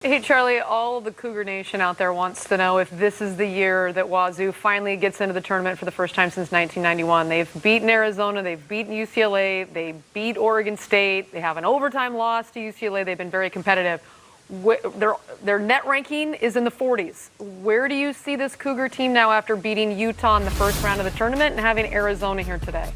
Hey, Charlie, all the Cougar Nation out there wants to know if this is the year that Wazoo finally gets into the tournament for the first time since 1991. They've beaten Arizona, they've beaten UCLA, they beat Oregon State, they have an overtime loss to UCLA, they've been very competitive. Their net ranking is in the 40s. Where do you see this Cougar team now after beating Utah in the first round of the tournament and having Arizona here today?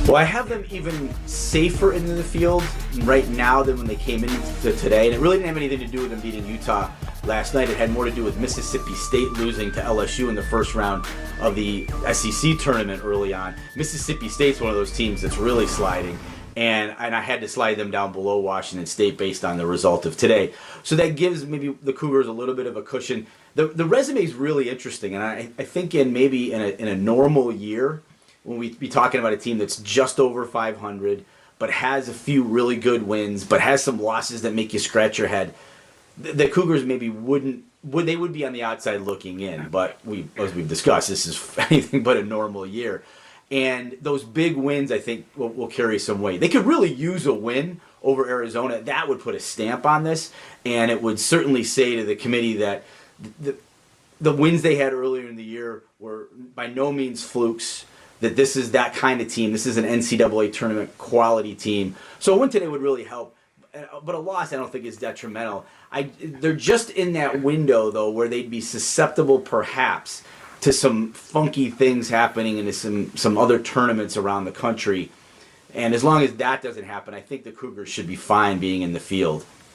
Well, I have them even safer in the field right now than when they came in today. And it really didn't have anything to do with them beating Utah last night. It had more to do with Mississippi State losing to LSU in the first round of the SEC tournament early on. Mississippi State's one of those teams that's really sliding. And I had to slide them down below Washington State based on the result of today. So that gives maybe the Cougars a little bit of a cushion. The resume is really interesting. And I think in a normal year, when we be talking about a team that's just over 500, but has a few really good wins, but has some losses that make you scratch your head, the Cougars maybe would be on the outside looking in. But as we've discussed, this is anything but a normal year. And those big wins, I think, will carry some weight. They could really use a win over Arizona. That would put a stamp on this, and it would certainly say to the committee that the wins they had earlier in the year were by no means flukes, that this is that kind of team. This is an NCAA tournament quality team. So a win today would really help. But a loss I don't think is detrimental. They're just in that window, though, where they'd be susceptible perhaps to some funky things happening into some other tournaments around the country. And as long as that doesn't happen, I think the Cougars should be fine being in the field.